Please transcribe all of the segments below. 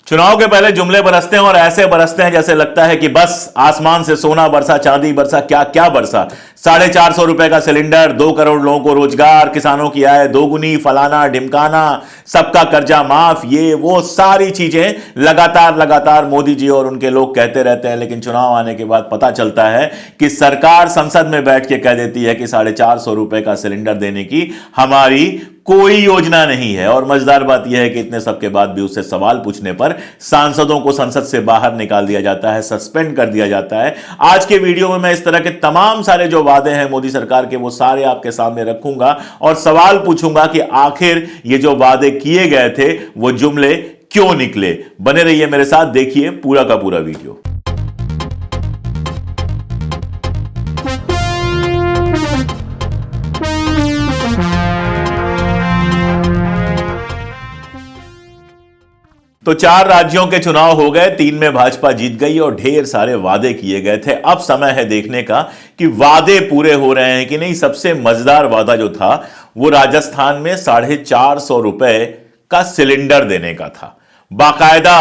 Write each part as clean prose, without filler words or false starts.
चुनाव के पहले जुमले बरसते हैं और ऐसे बरसते हैं जैसे लगता है कि बस आसमान से सोना बरसा, चांदी बरसा, क्या क्या बरसा। 450 रुपए का सिलेंडर, 2 करोड़ लोगों को रोजगार, किसानों की आय दोगुनी, फलाना ढिमकाना, सबका कर्जा माफ, ये वो सारी चीजें लगातार लगातार मोदी जी और उनके लोग कहते रहते हैं। लेकिन चुनाव आने के बाद पता चलता है कि सरकार संसद में बैठ के कह देती है कि 450 रुपए का सिलेंडर देने की हमारी कोई योजना नहीं है। और मजेदार बात यह है कि इतने सबके बाद भी उससे सवाल पूछने पर सांसदों को संसद से बाहर निकाल दिया जाता है, सस्पेंड कर दिया जाता है। आज के वीडियो में मैं इस तरह के तमाम सारे जो वादे हैं मोदी सरकार के, वो सारे आपके सामने रखूंगा और सवाल पूछूंगा कि आखिर ये जो वादे किए गए थे वो जुमले क्यों निकले। बने रहिए मेरे साथ, देखिए पूरा का पूरा वीडियो। तो 4 राज्यों के चुनाव हो गए, 3 में भाजपा जीत गई और ढेर सारे वादे किए गए थे। अब समय है देखने का कि वादे पूरे हो रहे हैं कि नहीं। सबसे मजेदार वादा जो था वो राजस्थान में 450 रुपए का सिलेंडर देने का था। बाकायदा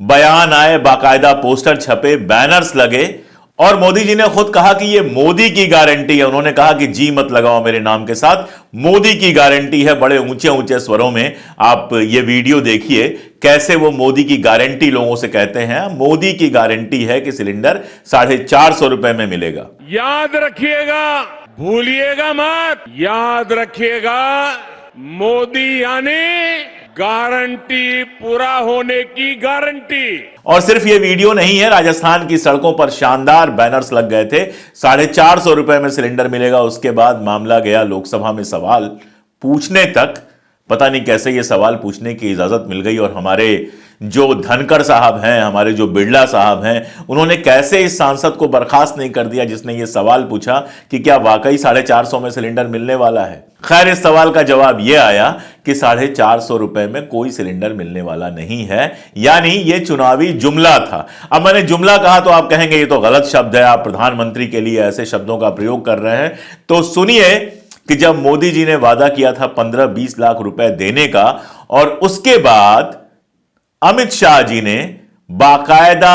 बयान आए, बाकायदा पोस्टर छपे, बैनर्स लगे और मोदी जी ने खुद कहा कि ये मोदी की गारंटी है। उन्होंने कहा कि जी मत लगाओ मेरे नाम के साथ, मोदी की गारंटी है। बड़े ऊंचे ऊंचे स्वरों में आप ये वीडियो देखिए कैसे वो मोदी की गारंटी लोगों से कहते हैं। मोदी की गारंटी है कि सिलेंडर 450 रुपए में मिलेगा। याद रखिएगा, भूलिएगा मत, याद रखिएगा, मोदी यानी गारंटी, पूरा होने की गारंटी। और सिर्फ ये वीडियो नहीं है, राजस्थान की सड़कों पर शानदार बैनर्स लग गए थे। 450 रुपए में सिलेंडर मिलेगा। उसके बाद मामला गया लोकसभा में सवाल पूछने तक। पता नहीं कैसे ये सवाल पूछने की इजाजत मिल गई और हमारे जो धनखड़ साहब हैं, हमारे जो बिरला साहब हैं, उन्होंने कैसे इस सांसद को बर्खास्त नहीं कर दिया जिसने ये सवाल पूछा कि क्या वाकई 450 में सिलेंडर मिलने वाला है। खैर, इस सवाल का जवाब यह आया कि 450 रुपए में कोई सिलेंडर मिलने वाला नहीं है, यानी ये चुनावी जुमला था। अब मैंने जुमला कहा तो आप कहेंगे ये तो गलत शब्द है, आप प्रधानमंत्री के लिए ऐसे शब्दों का प्रयोग कर रहे हैं। तो सुनिए कि जब मोदी जी ने वादा किया था 15-20 लाख रुपए देने का और उसके बाद अमित शाह जी ने बाकायदा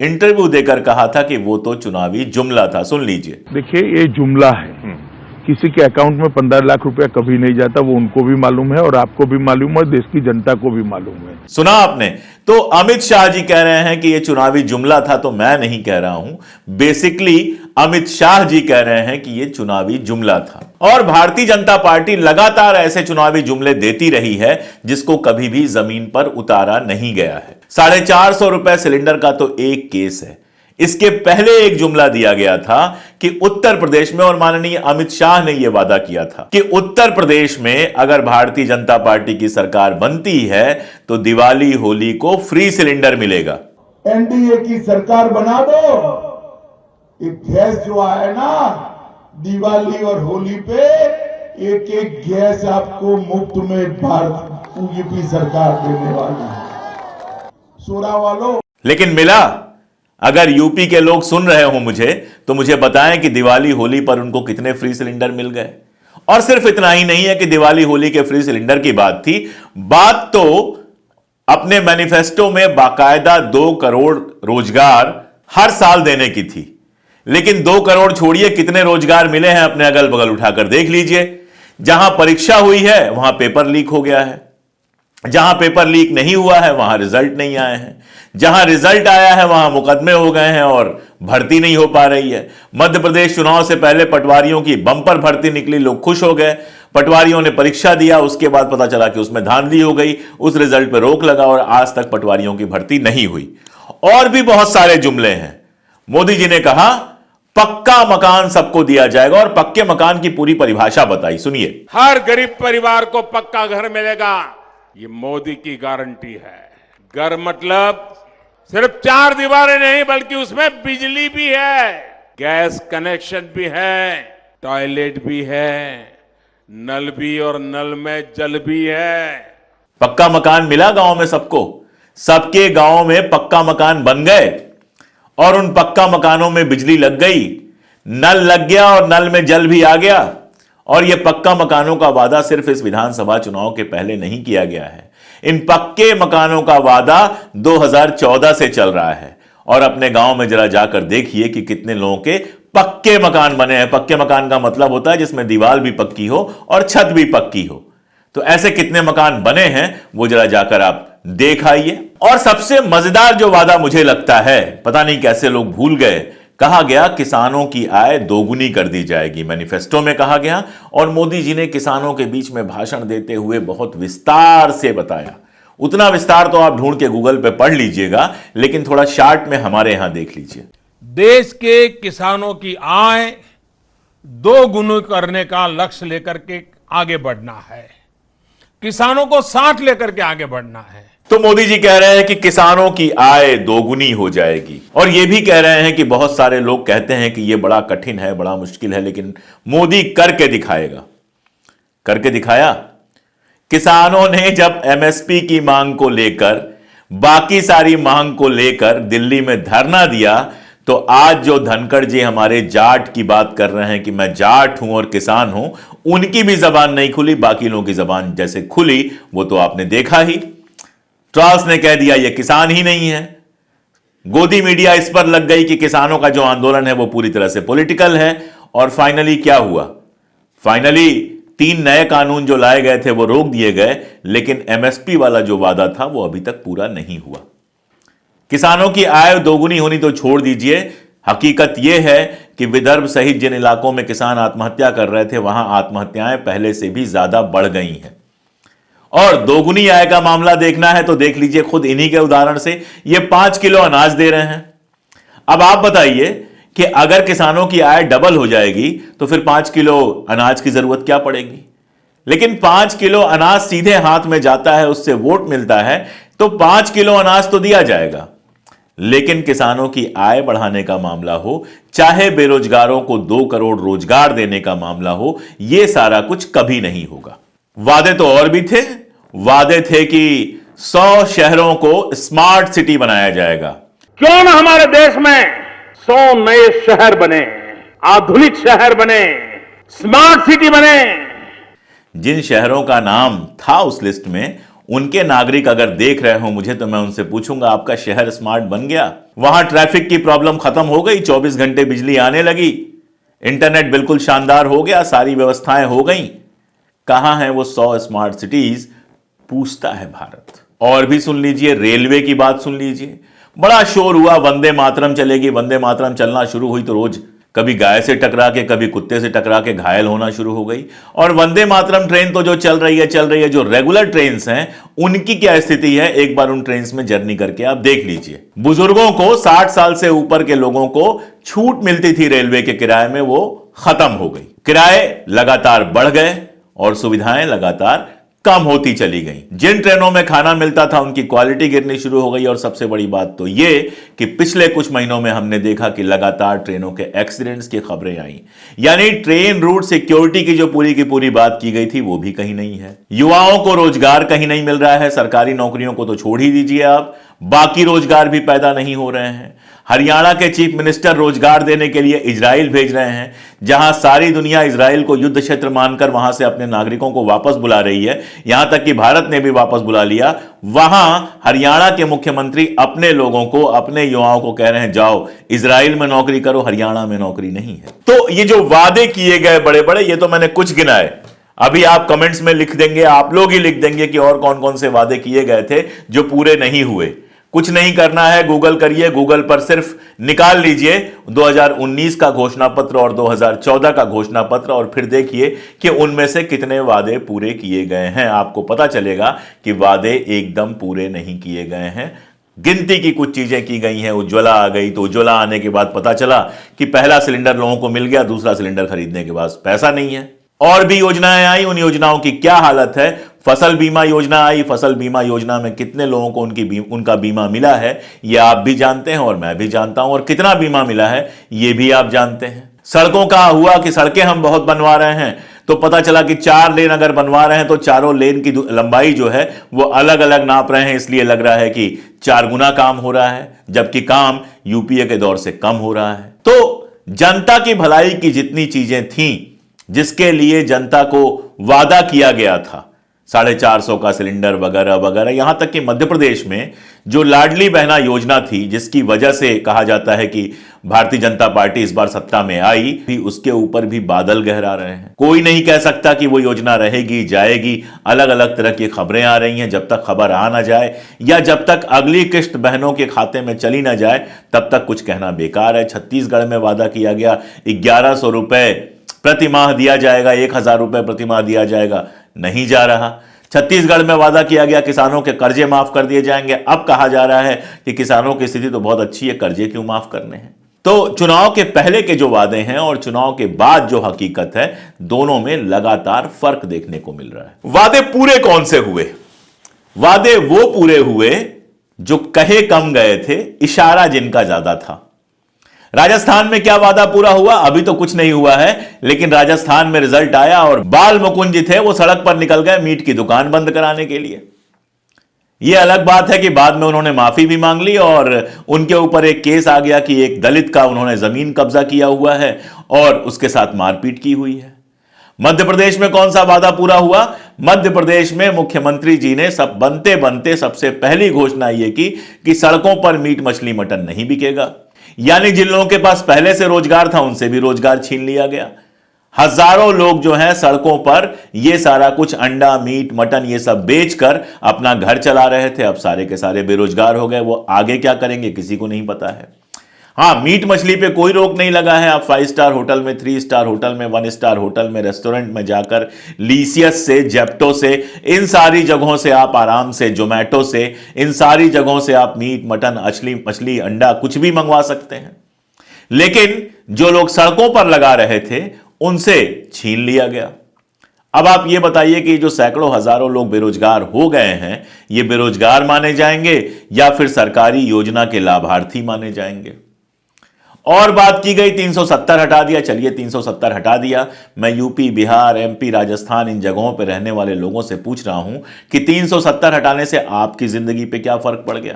इंटरव्यू देकर कहा था कि वो तो चुनावी जुमला था। सुन लीजिए। देखिए, ये जुमला है। किसी के अकाउंट में 15 लाख रुपया कभी नहीं जाता, वो उनको भी मालूम है और आपको भी मालूम है, देश की जनता को भी मालूम है। सुना आपने? तो अमित शाह जी कह रहे हैं कि ये चुनावी जुमला था, तो मैं नहीं कह रहा हूं। बेसिकली अमित शाह जी कह रहे हैं कि ये चुनावी जुमला था। और भारतीय जनता पार्टी लगातार ऐसे चुनावी जुमले देती रही है जिसको कभी भी जमीन पर उतारा नहीं गया है। 450 रुपए सिलेंडर का तो एक केस है। इसके पहले एक जुमला दिया गया था कि उत्तर प्रदेश में, और माननीय अमित शाह ने यह वादा किया था कि उत्तर प्रदेश में अगर भारतीय जनता पार्टी की सरकार बनती है तो दिवाली होली को फ्री सिलेंडर मिलेगा। एनडीए की सरकार बना दो, एक गैस जो आए ना दिवाली और होली पे, एक एक गैस आपको मुफ्त में भारत यूपी सरकार देने वाली है। सोरा वालों, लेकिन मिला? अगर यूपी के लोग सुन रहे हो मुझे, तो मुझे बताएं कि दिवाली होली पर उनको कितने फ्री सिलेंडर मिल गए। और सिर्फ इतना ही नहीं है कि दिवाली होली के फ्री सिलेंडर की बात थी, बात तो अपने मैनिफेस्टो में बाकायदा 2 करोड़ रोजगार हर साल देने की थी। लेकिन 2 करोड़ छोड़िए, कितने रोजगार मिले हैं अपने अगल बगल उठाकर देख लीजिए। जहां परीक्षा हुई है वहां पेपर लीक हो गया है, जहां पेपर लीक नहीं हुआ है वहां रिजल्ट नहीं आए हैं, जहां रिजल्ट आया है वहां मुकदमे हो गए हैं और भर्ती नहीं हो पा रही है। मध्य प्रदेश चुनाव से पहले पटवारियों की बंपर भर्ती निकली, लोग खुश हो गए। पटवारियों ने परीक्षा दिया, उसके बाद पता चला कि उसमें धांधली हो गई, उस रिजल्ट पर रोक लगा और आज तक पटवारियों की भर्ती नहीं हुई। और भी बहुत सारे जुमले हैं। मोदी जी ने कहा पक्का मकान सबको दिया जाएगा और पक्के मकान की पूरी परिभाषा बताई, सुनिए। हर गरीब परिवार को पक्का घर मिलेगा, ये मोदी की गारंटी है। घर मतलब सिर्फ 4 दीवारें नहीं, बल्कि उसमें बिजली भी है, गैस कनेक्शन भी है, टॉयलेट भी है, नल भी, और नल में जल भी है। पक्का मकान मिला गांव में सबको, सबके गांव में पक्का मकान बन गए और उन पक्का मकानों में बिजली लग गई, नल लग गया और नल में जल भी आ गया। और यह पक्का मकानों का वादा सिर्फ इस विधानसभा चुनाव के पहले नहीं किया गया है, इन पक्के मकानों का वादा 2014 से चल रहा है। और अपने गांव में जरा जाकर देखिए कि कितने लोगों के पक्के मकान बने हैं। पक्के मकान का मतलब होता है जिसमें दीवार भी पक्की हो और छत भी पक्की हो। तो ऐसे कितने मकान बने हैं वो जरा जाकर आप देख आइए। और सबसे मजेदार जो वादा मुझे लगता है, पता नहीं कैसे लोग भूल गए, कहा गया किसानों की आय दोगुनी कर दी जाएगी, मैनिफेस्टो में कहा गया। और मोदी जी ने किसानों के बीच में भाषण देते हुए बहुत विस्तार से बताया। उतना विस्तार तो आप ढूंढ के गूगल पे पढ़ लीजिएगा, लेकिन थोड़ा शार्ट में हमारे यहां देख लीजिए। देश के किसानों की आय दोगुनी करने का लक्ष्य लेकर के आगे बढ़ना है, किसानों को साथ लेकर के आगे बढ़ना है। तो मोदी जी कह रहे हैं कि किसानों की आय दोगुनी हो जाएगी। और यह भी कह रहे हैं कि बहुत सारे लोग कहते हैं कि यह बड़ा कठिन है, बड़ा मुश्किल है, लेकिन मोदी करके दिखाएगा। करके दिखाया। किसानों ने जब एमएसपी की मांग को लेकर, बाकी सारी मांग को लेकर दिल्ली में धरना दिया, तो आज जो धनखड़ जी हमारे जाट की बात कर रहे हैं कि मैं जाट हूं और किसान हूं, उनकी भी जबान नहीं खुली, बाकी लोगों की जबान जैसे खुली वो तो आपने देखा ही। ट्राल्स ने कह दिया ये किसान ही नहीं है। गोदी मीडिया इस पर लग गई कि किसानों का जो आंदोलन है वो पूरी तरह से पॉलिटिकल है। और फाइनली क्या हुआ? फाइनली 3 नए कानून जो लाए गए थे वो रोक दिए गए, लेकिन एमएसपी वाला जो वादा था वो अभी तक पूरा नहीं हुआ। किसानों की आय दोगुनी होनी तो छोड़ दीजिए, हकीकत यह है कि विदर्भ सहित जिन इलाकों में किसान आत्महत्या कर रहे थे वहां आत्महत्याएं पहले से भी ज्यादा बढ़ गई हैं। और दोगुनी आय का मामला देखना है तो देख लीजिए खुद इन्हीं के उदाहरण से। ये 5 किलो अनाज दे रहे हैं। अब आप बताइए कि अगर किसानों की आय डबल हो जाएगी तो फिर 5 किलो अनाज की जरूरत क्या पड़ेगी? लेकिन 5 किलो अनाज सीधे हाथ में जाता है, उससे वोट मिलता है, तो 5 किलो अनाज तो दिया जाएगा। लेकिन किसानों की आय बढ़ाने का मामला हो, चाहे बेरोजगारों को 2 करोड़ रोजगार देने का मामला हो, यह सारा कुछ कभी नहीं होगा। वादे तो और भी थे। वादे थे कि 100 शहरों को स्मार्ट सिटी बनाया जाएगा। क्यों ना हमारे देश में 100 नए शहर बने, आधुनिक शहर बने, स्मार्ट सिटी बने। जिन शहरों का नाम था उस लिस्ट में, उनके नागरिक अगर देख रहे हो मुझे, तो मैं उनसे पूछूंगा आपका शहर स्मार्ट बन गया? वहां ट्रैफिक की प्रॉब्लम खत्म हो गई, 24 घंटे बिजली आने लगी, इंटरनेट बिल्कुल शानदार हो गया, सारी व्यवस्थाएं हो गई। कहां है वो 100 स्मार्ट सिटीज? पूछता है भारत। और भी सुन लीजिए, रेलवे की बात सुन लीजिए। बड़ा शोर हुआ वंदे मातरम चलेगी। वंदे मातरम चलना शुरू हुई तो रोज कभी गाय से टकरा के, कभी कुत्ते से टकरा के घायल होना शुरू हो गई। और वंदे मातरम ट्रेन तो जो चल रही है, जो रेगुलर ट्रेन्स हैं उनकी क्या स्थिति है, एक बार उन ट्रेन्स में जर्नी करके आप देख लीजिए। बुजुर्गों को, 60 साल से ऊपर के लोगों को छूट मिलती थी रेलवे के किराए में, वो खत्म हो गई। किराए लगातार बढ़ गए और सुविधाएं लगातार कम होती चली गई। जिन ट्रेनों में खाना मिलता था उनकी क्वालिटी गिरनी शुरू हो गई। और सबसे बड़ी बात तो यह कि पिछले कुछ महीनों में हमने देखा कि लगातार ट्रेनों के एक्सीडेंट्स की खबरें आई। यानी ट्रेन रूट सिक्योरिटी की जो पूरी की पूरी बात की गई थी वो भी कहीं नहीं है। युवाओं को रोजगार कहीं नहीं मिल रहा है। सरकारी नौकरियों को तो छोड़ ही दीजिए आप, बाकी रोजगार भी पैदा नहीं हो रहे हैं। हरियाणा के चीफ मिनिस्टर रोजगार देने के लिए इजराइल भेज रहे हैं, जहां सारी दुनिया इजराइल को युद्ध क्षेत्र मानकर वहां से अपने नागरिकों को वापस बुला रही है। यहां तक कि भारत ने भी वापस बुला लिया। वहां हरियाणा के मुख्यमंत्री अपने लोगों को, अपने युवाओं को कह रहे हैं जाओ इजराइल में नौकरी करो, हरियाणा में नौकरी नहीं है। तो ये जो वादे किए गए बड़े बड़े, ये तो मैंने कुछ गिनाए। अभी आप कमेंट्स में लिख देंगे, आप लोग ही लिख देंगे कि और कौन कौन से वादे किए गए थे जो पूरे नहीं हुए। कुछ नहीं करना है, गूगल करिए, गूगल पर सिर्फ निकाल लीजिए 2019 का घोषणा पत्र और 2014 का घोषणा पत्र, और फिर देखिए कि उनमें से कितने वादे पूरे किए गए हैं। आपको पता चलेगा कि वादे एकदम पूरे नहीं किए गए हैं। गिनती की कुछ चीजें की गई हैं। उज्ज्वला आ गई, तो उज्ज्वला आने के बाद पता चला कि पहला सिलेंडर लोगों को मिल गया, दूसरा सिलेंडर खरीदने के बाद पैसा नहीं है। और भी योजनाएं आई, उन योजनाओं की क्या हालत है। फसल बीमा योजना आई, फसल बीमा योजना में कितने लोगों को उनका बीमा मिला है ये आप भी जानते हैं और मैं भी जानता हूं, और कितना बीमा मिला है ये भी आप जानते हैं। सड़कों का हुआ कि सड़कें हम बहुत बनवा रहे हैं, तो पता चला कि 4 लेन अगर बनवा रहे हैं तो चारों लेन की लंबाई जो है वो अलग अलग नाप रहे हैं, इसलिए लग रहा है कि 4 गुना काम हो रहा है, जबकि काम यूपीए के दौर से कम हो रहा है। तो जनता की भलाई की जितनी चीजें थीं, जिसके लिए जनता को वादा किया गया था, 450 का सिलेंडर वगैरह वगैरह। यहां तक कि मध्य प्रदेश में जो लाडली बहना योजना थी, जिसकी वजह से कहा जाता है कि भारतीय जनता पार्टी इस बार सत्ता में आई, भी उसके ऊपर भी बादल गहरा रहे हैं। कोई नहीं कह सकता कि वो योजना रहेगी जाएगी। अलग अलग तरह की खबरें आ रही हैं। जब तक खबर आ ना जाए या जब तक अगली किस्त बहनों के खाते में चली ना जाए, तब तक कुछ कहना बेकार है। छत्तीसगढ़ में वादा किया गया 1100 रुपए प्रति माह दिया जाएगा, 1000 रुपए प्रति माह दिया जाएगा, नहीं जा रहा। छत्तीसगढ़ में वादा किया गया किसानों के कर्जे माफ कर दिए जाएंगे, अब कहा जा रहा है कि किसानों की स्थिति तो बहुत अच्छी है, कर्जे क्यों माफ करने हैं। तो चुनाव के पहले के जो वादे हैं और चुनाव के बाद जो हकीकत है, दोनों में लगातार फर्क देखने को मिल रहा है। वादे पूरे कौन से हुए? वादे वो पूरे हुए जो कहे कम गए थे, इशारा जिनका ज्यादा था। राजस्थान में क्या वादा पूरा हुआ? अभी तो कुछ नहीं हुआ है, लेकिन राजस्थान में रिजल्ट आया और बाल मुकुंद जी थे वो सड़क पर निकल गए मीट की दुकान बंद कराने के लिए। यह अलग बात है कि बाद में उन्होंने माफी भी मांग ली और उनके ऊपर एक केस आ गया कि एक दलित का उन्होंने जमीन कब्जा किया हुआ है और उसके साथ मारपीट की हुई है। मध्य प्रदेश में कौन सा वादा पूरा हुआ? मध्य प्रदेश में मुख्यमंत्री जी ने सब बनते बनते सबसे पहली घोषणा यह की कि सड़कों पर मीट मछली मटन नहीं बिकेगा। यानी जिन लोगों के पास पहले से रोजगार था उनसे भी रोजगार छीन लिया गया। हजारों लोग जो हैं सड़कों पर ये सारा कुछ अंडा मीट मटन ये सब बेचकर अपना घर चला रहे थे, अब सारे के सारे बेरोजगार हो गए। वो आगे क्या करेंगे किसी को नहीं पता है। हाँ, मीट मछली पे कोई रोक नहीं लगा है। आप 5 स्टार होटल में, 3 स्टार होटल में, 1 स्टार होटल में, रेस्टोरेंट में जाकर लीसियस से, जेप्टो से, इन सारी जगहों से आप आराम से, जोमेटो से, इन सारी जगहों से आप मीट मटन मछली अंडा कुछ भी मंगवा सकते हैं। लेकिन जो लोग सड़कों पर लगा रहे थे उनसे छीन लिया गया। अब आप ये बताइए कि जो सैकड़ों हजारों लोग बेरोजगार हो गए हैं, ये बेरोजगार माने जाएंगे या फिर सरकारी योजना के लाभार्थी माने जाएंगे? और बात की गई 370 हटा दिया। चलिए 370 हटा दिया। मैं यूपी, बिहार, एमपी, राजस्थान इन जगहों पर रहने वाले लोगों से पूछ रहा हूं कि 370 हटाने से आपकी जिंदगी पे क्या फर्क पड़ गया?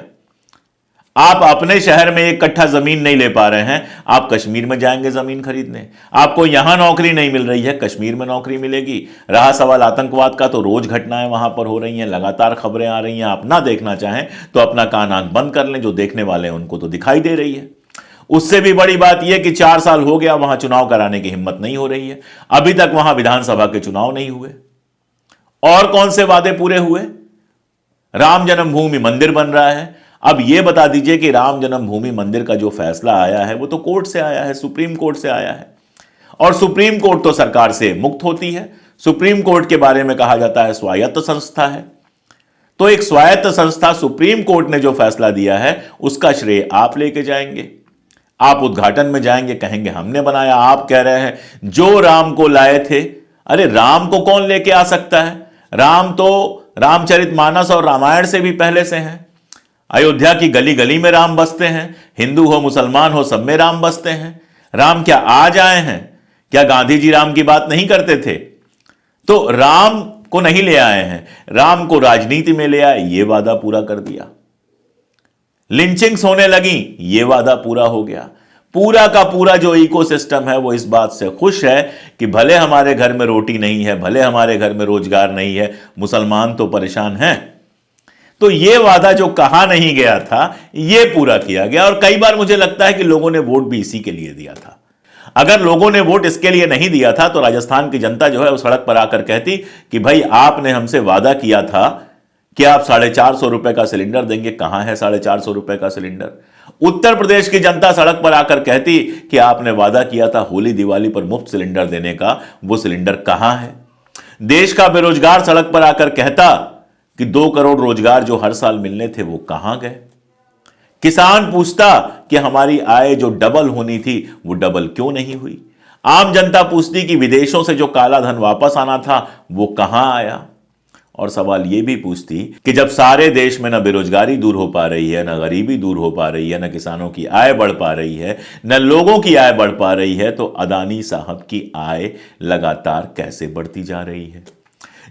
आप अपने शहर में 1 कट्ठा जमीन नहीं ले पा रहे हैं, आप कश्मीर में जाएंगे जमीन खरीदने। आपको यहां नौकरी नहीं मिल रही है, कश्मीर में नौकरी मिलेगी। रहा सवाल आतंकवाद का, तो रोज घटनाएं वहां पर हो रही हैं, लगातार खबरें आ रही हैं। आप ना देखना चाहें तो अपना कान आंख बंद कर लें, जो देखने वाले हैं उनको तो दिखाई दे रही है। उससे भी बड़ी बात यह कि 4 साल हो गया वहां चुनाव कराने की हिम्मत नहीं हो रही है। अभी तक वहां विधानसभा के चुनाव नहीं हुए। और कौन से वादे पूरे हुए? राम जन्मभूमि मंदिर बन रहा है। अब यह बता दीजिए कि राम जन्मभूमि मंदिर का जो फैसला आया है वो तो कोर्ट से आया है, सुप्रीम कोर्ट से आया है। और सुप्रीम कोर्ट तो सरकार से मुक्त होती है। सुप्रीम कोर्ट के बारे में कहा जाता है स्वायत्त संस्था है। तो एक स्वायत्त संस्था, सुप्रीम कोर्ट ने जो फैसला दिया है उसका श्रेय आप लेके जाएंगे। आप उद्घाटन में जाएंगे, कहेंगे हमने बनाया। आप कह रहे हैं जो राम को लाए थे। अरे राम को कौन लेके आ सकता है? राम तो रामचरितमानस और रामायण से भी पहले से हैं। अयोध्या की गली गली में राम बसते हैं। हिंदू हो मुसलमान हो सब में राम बसते हैं। राम क्या आज आए हैं? क्या गांधी जी राम की बात नहीं करते थे? तो राम को नहीं ले आए हैं, राम को राजनीति में ले आए, यह वादा पूरा कर दिया। लिंचिंग्स होने लगी, यह वादा पूरा हो गया। पूरा का पूरा जो इकोसिस्टम है वो इस बात से खुश है कि भले हमारे घर में रोटी नहीं है, भले हमारे घर में रोजगार नहीं है, मुसलमान तो परेशान हैं। तो यह वादा जो कहा नहीं गया था यह पूरा किया गया। और कई बार मुझे लगता है कि लोगों ने वोट भी इसी के लिए दिया था। अगर लोगों ने वोट इसके लिए नहीं दिया था तो राजस्थान की जनता जो है वो सड़क पर आकर कहती कि भाई आपने हमसे वादा किया था कि आप 450 रुपए का सिलेंडर देंगे, कहां है 450 रुपए का सिलेंडर? उत्तर प्रदेश की जनता सड़क पर आकर कहती कि आपने वादा किया था होली दिवाली पर मुफ्त सिलेंडर देने का, वो सिलेंडर कहां है? देश का बेरोजगार सड़क पर आकर कहता कि 2 करोड़ रोजगार जो हर साल मिलने थे वो कहां गए? किसान पूछता कि हमारी आय जो डबल होनी थी वो डबल क्यों नहीं हुई? आम जनता पूछती कि विदेशों से जो काला धन वापस आना था वो कहां आया? और सवाल यह भी पूछती कि जब सारे देश में न बेरोजगारी दूर हो पा रही है, न गरीबी दूर हो पा रही है, न किसानों की आय बढ़ पा रही है, न लोगों की आय बढ़ पा रही है, तो अदानी साहब की आय लगातार कैसे बढ़ती जा रही है?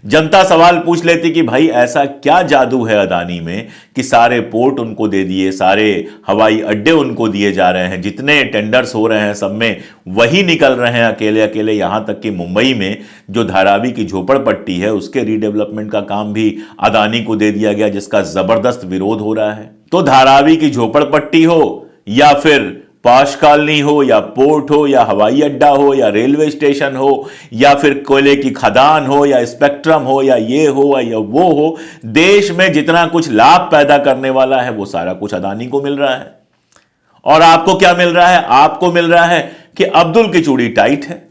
जनता सवाल पूछ लेती कि भाई ऐसा क्या जादू है अदानी में कि सारे पोर्ट उनको दे दिए, सारे हवाई अड्डे उनको दिए जा रहे हैं, जितने टेंडर्स हो रहे हैं सब में वही निकल रहे हैं अकेले अकेले। यहां तक कि मुंबई में जो धारावी की झोपड़पट्टी है उसके रीडेवलपमेंट का काम भी अदानी को दे दिया गया, जिसका जबरदस्त विरोध हो रहा है। तो धारावी की झोपड़पट्टी हो या फिर पॉश कॉलोनी हो या पोर्ट हो या हवाई अड्डा हो या रेलवे स्टेशन हो या फिर कोयले की खदान हो या स्पेक्ट्रम हो या ये हो या वो हो, देश में जितना कुछ लाभ पैदा करने वाला है वो सारा कुछ अदानी को मिल रहा है। और आपको क्या मिल रहा है? आपको मिल रहा है कि अब्दुल की चूड़ी टाइट है।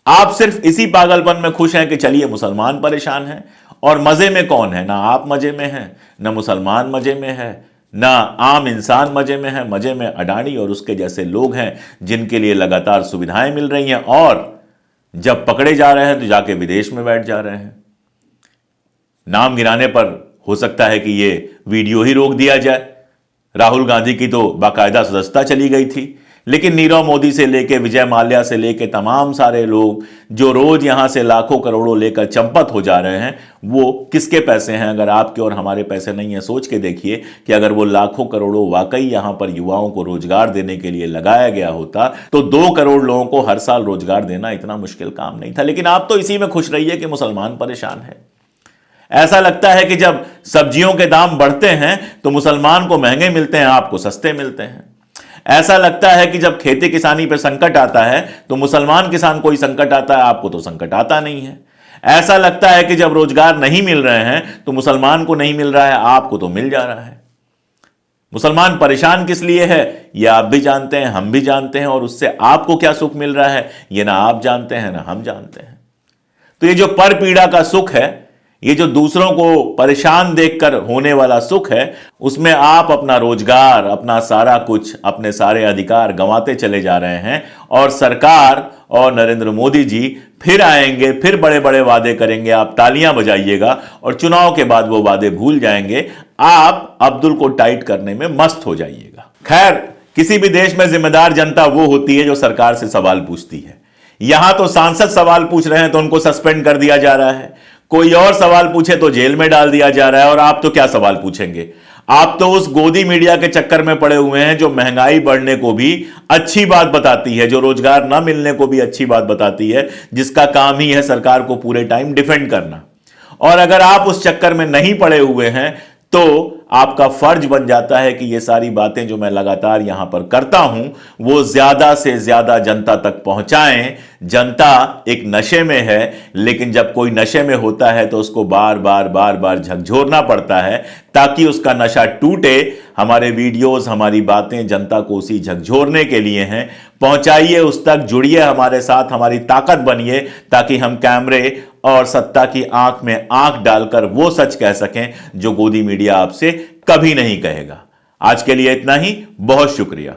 आप सिर्फ इसी पागलपन में खुश हैं कि चलिए मुसलमान परेशान हैं, और मजे में कौन है? ना आप मजे में हैं, ना मुसलमान मजे में है, ना आम इंसान मजे में है। मजे में अडानी और उसके जैसे लोग हैं जिनके लिए लगातार सुविधाएं मिल रही हैं, और जब पकड़े जा रहे हैं तो जाके विदेश में बैठ जा रहे हैं। नाम गिराने पर हो सकता है कि ये वीडियो ही रोक दिया जाए। राहुल गांधी की तो बाकायदा सदस्यता चली गई थी, लेकिन नीरव मोदी से लेके विजय माल्या से लेके तमाम सारे लोग जो रोज यहां से लाखों करोड़ों लेकर चंपत हो जा रहे हैं, वो किसके पैसे हैं? अगर आपके और हमारे पैसे नहीं है, सोच के देखिए कि अगर वो लाखों करोड़ों वाकई यहां पर युवाओं को रोजगार देने के लिए लगाया गया होता तो 2 करोड़ लोगों को हर साल रोजगार देना इतना मुश्किल काम नहीं था। लेकिन आप तो इसी में खुश रहिए कि मुसलमान परेशान है। ऐसा लगता है कि जब सब्जियों के दाम बढ़ते हैं तो मुसलमान को महंगे मिलते हैं, आपको सस्ते मिलते हैं। ऐसा लगता है कि जब खेती किसानी पर संकट आता है तो मुसलमान किसान कोई संकट आता है, आपको तो संकट आता नहीं है। ऐसा लगता है कि जब रोजगार नहीं मिल रहे हैं तो मुसलमान को नहीं मिल रहा है, आपको तो मिल जा रहा है। मुसलमान परेशान किस लिए है यह आप भी जानते हैं, हम भी जानते हैं, और उससे आपको क्या सुख मिल रहा है यह ना आप जानते हैं ना हम जानते हैं। तो ये जो पर पीड़ा का सुख है, ये जो दूसरों को परेशान देखकर होने वाला सुख है, उसमें आप अपना रोजगार, अपना सारा कुछ, अपने सारे अधिकार गंवाते चले जा रहे हैं। और सरकार और नरेंद्र मोदी जी फिर आएंगे, फिर बड़े बड़े वादे करेंगे, आप तालियां बजाइएगा और चुनाव के बाद वो वादे भूल जाएंगे। आप अब्दुल को टाइट करने में मस्त हो जाइएगा। खैर, किसी भी देश में जिम्मेदार जनता वो होती है जो सरकार से सवाल पूछती है। यहां तो सांसद सवाल पूछ रहे हैं तो उनको सस्पेंड कर दिया जा रहा है, कोई और सवाल पूछे तो जेल में डाल दिया जा रहा है। और आप तो क्या सवाल पूछेंगे? आप तो उस गोदी मीडिया के चक्कर में पड़े हुए हैं जो महंगाई बढ़ने को भी अच्छी बात बताती है, जो रोजगार ना मिलने को भी अच्छी बात बताती है, जिसका काम ही है सरकार को पूरे टाइम डिफेंड करना। और अगर आप उस चक्कर में नहीं पड़े हुए हैं तो आपका फर्ज बन जाता है कि ये सारी बातें जो मैं लगातार यहां पर करता हूं वो ज्यादा से ज्यादा जनता तक पहुंचाएं। जनता एक नशे में है, लेकिन जब कोई नशे में होता है तो उसको बार बार झकझोरना पड़ता है ताकि उसका नशा टूटे। हमारे वीडियोस, हमारी बातें जनता को उसी झकझोरने के लिए हैं। पहुंचाइए उस तक, जुड़िए हमारे साथ, हमारी ताकत बनिए ताकि हम कैमरे और सत्ता की आंख में आंख डालकर वो सच कह सकें जो गोदी मीडिया आपसे कभी नहीं कहेगा। आज के लिए इतना ही, बहुत शुक्रिया।